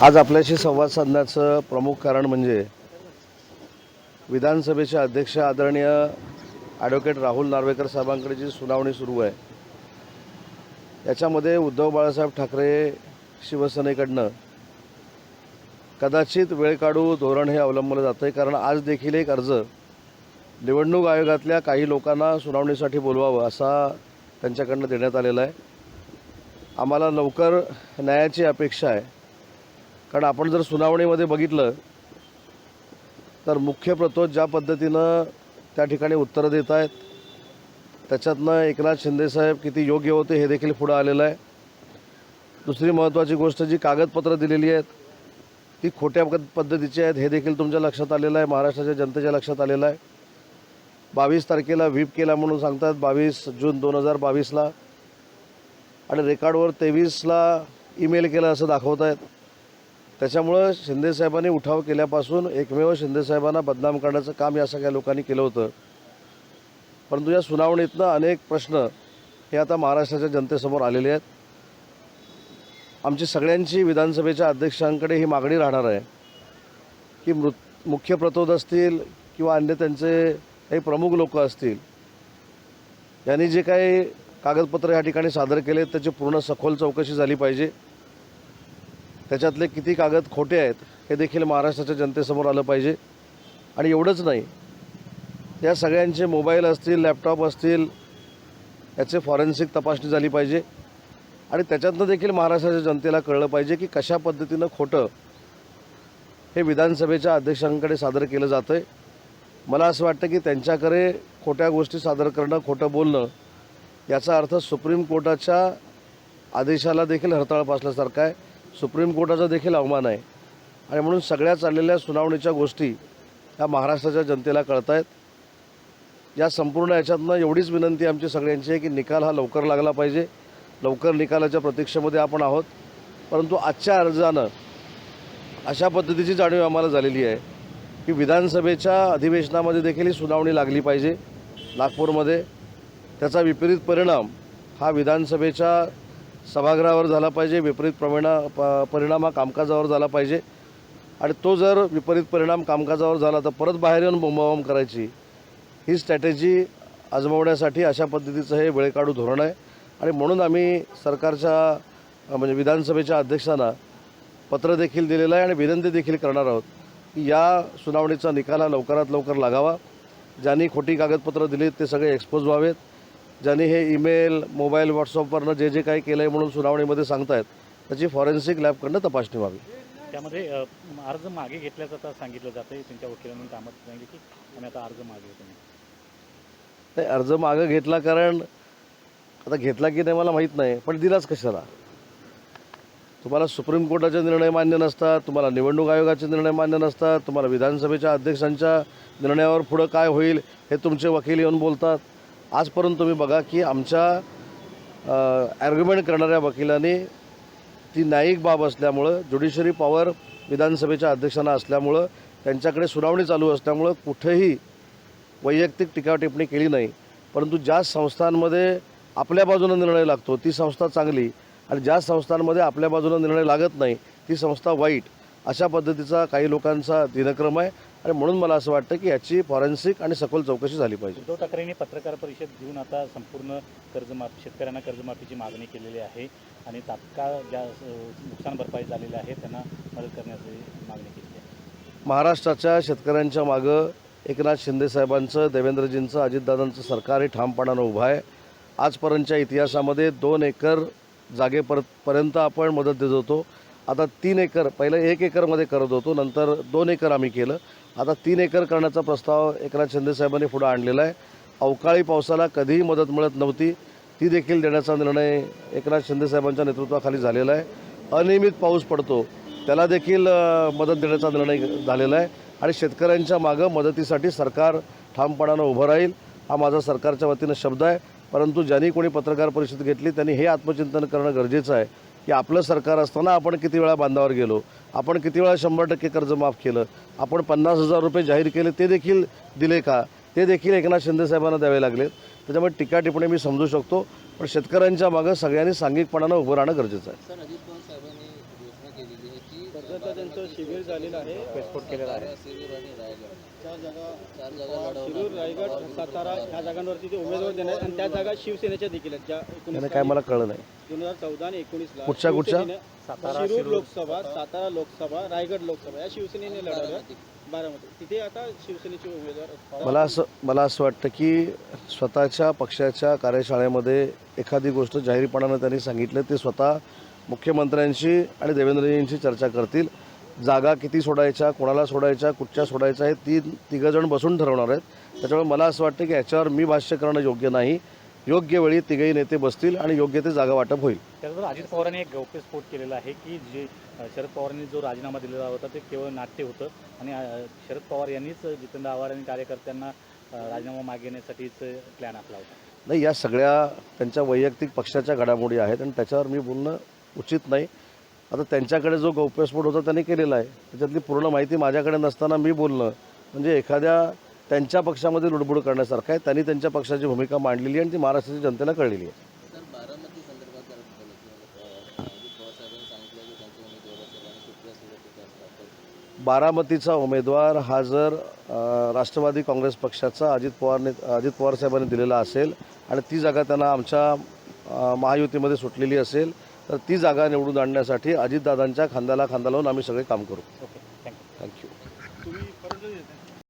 आज आपल्याशी संवाद साधण्याचं प्रमुख कारण म्हणजे विधानसभेचे अध्यक्ष आदरणीय ॲडव्होकेट राहुल नार्वेकर साहेबांकडे जी सुनावणी सुरू आहे याच्यामध्ये उद्धव बाळासाहेब ठाकरे शिवसेनेकडनं कदाचित वेळ काढू धोरण हे अवलंबलं जातं आहे। कारण आज देखील एक अर्ज निवडणूक आयोगातल्या काही लोकांना सुनावणीसाठी बोलवावं असा त्यांच्याकडनं देण्यात आलेला आहे। आम्हाला लवकर न्यायाची अपेक्षा आहे, कारण आपण जर सुनावणीमध्ये बघितलं तर मुख्य प्रतोद ज्या पद्धतीनं त्या ठिकाणी उत्तरं देत आहेत त्याच्यातनं एकनाथ शिंदेसाहेब किती योग्य होते हे देखील पुढं आलेलं आहे। दुसरी महत्त्वाची गोष्ट जी कागदपत्रं दिलेली आहेत ती खोट्या पद्धतीची आहेत हे देखील तुमच्या लक्षात आलेलं आहे, महाराष्ट्राच्या जनतेच्या लक्षात आलेलं आहे। 22 तारखेला व्हीप केला म्हणून सांगतात, 22 जून 2022ला, आणि रेकॉर्डवर 23ला ईमेल केला असं दाखवत आहेत। त्याच्यामुळं शिंदेसाहेबांनी उठाव केल्यापासून एकमेव शिंदेसाहेबांना बदनाम करण्याचं काम या सगळ्या लोकांनी केलं होतं। परंतु या सुनावणीतनं अनेक प्रश्न हे आता महाराष्ट्राच्या जनतेसमोर आलेले आहेत। आमची सगळ्यांची विधानसभेच्या अध्यक्षांकडे ही मागणी राहणार आहे की मुख्य प्रतोद असतील किंवा अन्य त्यांचे काही प्रमुख लोक असतील यांनी जे काही कागदपत्र या ठिकाणी सादर केले त्याची पूर्ण सखोल चौकशी झाली पाहिजे। त्याच्यातले किती कागद खोटे आहेत हे देखील महाराष्ट्राच्या जनतेसमोर आलं पाहिजे। आणि एवढंच नाही, या सगळ्यांचे मोबाईल असतील, लॅपटॉप असतील, याचे फॉरेन्सिक तपासणी झाली पाहिजे आणि त्याच्यातनं देखील महाराष्ट्राच्या जनतेला कळलं पाहिजे की कशा पद्धतीनं खोटं हे विधानसभेच्या अध्यक्षांकडे सादर केलं जातं आहे। मला असं वाटतं की त्यांच्याकडे खोट्या गोष्टी सादर करणं, खोटं बोलणं याचा अर्थ सुप्रीम कोर्टाच्या आदेशाला देखील हरताळ फासल्यासारखं आहे, सुप्रीम कोर्टाचा देखील अवमान आहे। आणि म्हणून सगळ्या चाललेल्या सुनावणीच्या गोष्टी या महाराष्ट्राच्या जनतेला कळत आहेत। या संपूर्ण याच्यातनं एवढीच विनंती आमची सगळ्यांची आहे की निकाल हा लवकर लागला पाहिजे। लवकर निकालाच्या प्रतीक्षेमध्ये आपण आहोत। परंतु आजच्या अर्जानं अशा पद्धतीची जाणीव आम्हाला झालेली आहे की विधानसभेच्या अधिवेशनामध्ये देखील ही सुनावणी लागली पाहिजे नागपूरमध्ये। त्याचा विपरीत परिणाम हा विधानसभेच्या सभागृहावर झाला पाहिजे, विपरीत परिणाम हा कामकाजावर झाला पाहिजे। आणि तो जर विपरीत परिणाम कामकाजावर झाला तर परत बाहेर येऊन बोंबाबोंब करायची ही स्ट्रॅटेजी आजमावण्यासाठी अशा पद्धतीचं हे वेळकाढू धोरण आहे। आणि म्हणून आम्ही सरकारच्या म्हणजे विधानसभेच्या अध्यक्षांना पत्र देखील दिलेलं आहे आणि विनंती देखील करणार आहोत की या सुनावणीचा निकाल हा लवकरात लवकर लागावा। ज्यांनी खोटी कागदपत्रं दिलीत ते सगळे एक्सपोज व्हावेत। ज्यांनी हे ईमेल, मोबाईल, व्हॉट्सअपवरनं जे काही केलं आहे म्हणून सुनावणीमध्ये सांगतायत त्याची फॉरेन्सिक लॅबकडनं तपासणी व्हावी। त्यामध्ये अर्ज मागे घेतल्याचं आता सांगितलं जातं आहे, त्यांच्या वकिलांनी कामात सांगितलं की आम्ही आता अर्ज मागे घेतो नाही, अर्ज मागं घेतला, कारण आता घेतला की नाही मला माहीत नाही, पण दिलाच कशाला? तुम्हाला सुप्रीम कोर्टाचे निर्णय मान्य नसतात, तुम्हाला निवडणूक आयोगाचे निर्णय मान्य नसतात, तुम्हाला विधानसभेच्या अध्यक्षांच्या निर्णयावर पुढं काय होईल हे तुमचे वकील येऊन बोलतात। आजपर्यंत तुम्ही बघा की आमच्या ॲर्ग्युमेंट करणाऱ्या वकिलांनी ती न्यायिक बाब असल्यामुळं, ज्युडिशरी पॉवर विधानसभेच्या अध्यक्षांना असल्यामुळं, त्यांच्याकडे सुनावणी चालू असल्यामुळं कुठेही वैयक्तिक टीका टिप्पणी केली नाही। परंतु ज्या संस्थांमध्ये आपल्या बाजूनं निर्णय लागतो ती संस्था चांगली आणि ज्या संस्थांमध्ये आपल्या बाजूनं निर्णय लागत नाही ती संस्था वाईट, अशा पद्धतीचा काही लोकांचा दिनक्रम आहे। आणि म्हणून मला असं वाटतं की याची फॉरेन्सिक आणि सखोल चौकशी झाली पाहिजे। उद्धव ठाकरेंनी पत्रकार परिषद घेऊन आता संपूर्ण कर्जमाफी, शेतकऱ्यांना कर्जमाफीची मागणी केलेली आहे आणि तात्काळ ज्या नुकसान भरपाई झालेली आहे त्यांना मदत करण्याची मागणी केली आहे। महाराष्ट्राच्या शेतकऱ्यांच्या मागं एकनाथ शिंदेसाहेबांचं, देवेंद्रजींचं, अजितदादांचं सरकार हे ठामपणानं उभं आहे। आजपर्यंतच्या इतिहासामध्ये 2 एकर जागेपर्यंत आपण मदत देत होतो। आता 3 एकर, पहिलं 1 एकरमध्ये करत होतो, नंतर 2 एकर आम्ही केलं, आता 3 एकर करण्याचा प्रस्ताव एकनाथ शिंदेसाहेबांनी पुढं आणलेला आहे। अवकाळी पावसाला कधीही मदत मिळत नव्हती, ती देखील देण्याचा निर्णय एकनाथ शिंदेसाहेबांच्या नेतृत्वाखाली झालेला आहे। अनियमित पाऊस पडतो त्याला देखील मदत देण्याचा निर्णय झालेला आहे आणि शेतकऱ्यांच्या मागं मदतीसाठी सरकार ठामपणानं उभं राहील हा माझा सरकारच्या वतीनं शब्द आहे। परंतु ज्यांनी कोणी पत्रकार परिषद घेतली त्यांनी हे आत्मचिंतन करणं गरजेचं आहे की आपलं सरकार असताना आपण किती वेळा बांधावर गेलो, आपण किती वेळा 100% कर्ज माफ केलं, आपण 50,000 रुपये जाहीर केले ते देखील दिले का, ते देखील एकनाथ शिंदेसाहेबांना द्यावे लागलेत। त्याच्यामुळे टीका टिप्पणी मी समजू शकतो, पण शेतकऱ्यांच्या मागं सगळ्यांनी सांघिकपणानं उभं राहणं गरजेचं आहे. सर, अजित पवार साहेबांनी घोषणा केलेली आहे की कर्जतला त्यांचं शिबिर झालेलं आहे, विस्फोट केलेला आहे. शिरूर आणि रायगड चार जागा लढवणार. शिरूर, रायगड, सातारा ह्या जागांवरती ते उमेदवार देणार आणि त्या जागा शिवसेनेच्या देखील आहेत, ज्या त्याने काय मला कळलं नाही. 2014 आणि 19ला कुठच्या? सातारा, शिरूर शिरूर. लोकसभा, सातारा लोकसभा, रायगड लोकसभा या शिवसेनेने लढवल्या. बारामती तिथे आता शिवसेनेचे उमेदवार. मला असं वाटतं की स्वतःच्या पक्षाच्या कार्यशाळेमध्ये एखादी गोष्ट जाहीरपणानं त्यांनी सांगितलं ते स्वतः मुख्यमंत्र्यांशी आणि देवेंद्रजींशी चर्चा करतील. जागा किती सोडायच्या, कोणाला सोडायच्या, कुठच्या सोडायच्या हे तिघंजण बसून ठरवणार आहेत. त्याच्यामुळे मला असं वाटतं की याच्यावर मी भाष्य करणं योग्य नाही. योग्य वेळी तिघही नेते बसतील आणि योग्य ते जागा वाटप होईल. त्याचबरोबर अजित पवारांनी एक गौप्यस्फोट केलेला आहे की जे शरद पवारांनी जो राजीनामा दिलेला होता ते केवळ नाट्य होतं आणि शरद पवार यांनीच जितेंद्र आव्हाड आणि कार्यकर्त्यांना राजीनामा मागण्यासाठीच प्लॅन आखला होता. नाही, या सगळ्या त्यांच्या वैयक्तिक पक्षाच्या घडामोडी आहेत आणि त्याच्यावर मी बोलणं उचित नाही. आता त्यांच्याकडे जो गौप्यस्फोट होता त्यांनी केलेला आहे, त्याच्यातली पूर्ण माहिती माझ्याकडे नसताना मी बोलणं म्हणजे एखाद्या त्यांच्या पक्षामध्ये लुडबुड करण्यासारखं आहे. त्यांनी त्यांच्या पक्षाची भूमिका मांडलेली आहे आणि ती महाराष्ट्राच्या जनतेला कळलेली आहे. सर, बारामती संदर्भात जर बोलायचं अजित पवार साहेबांनी सांगितलं की त्यांचे उमेदवार असेल आणि सुप्रिया सुळे तिथे असतात. बारामतीचा उमेदवार हा जर राष्ट्रवादी काँग्रेस पक्षाचा अजित पवार साहेबांनी दिलेला असेल आणि ती जागा त्यांना आमच्या महायुतीमध्ये सुटलेली असेल तर ती जागा निवडून आणण्यासाठी अजितदादांच्या खांद्याला खांदा लावून आम्ही सगळे काम करू. Okay, thank you. थँक्यू.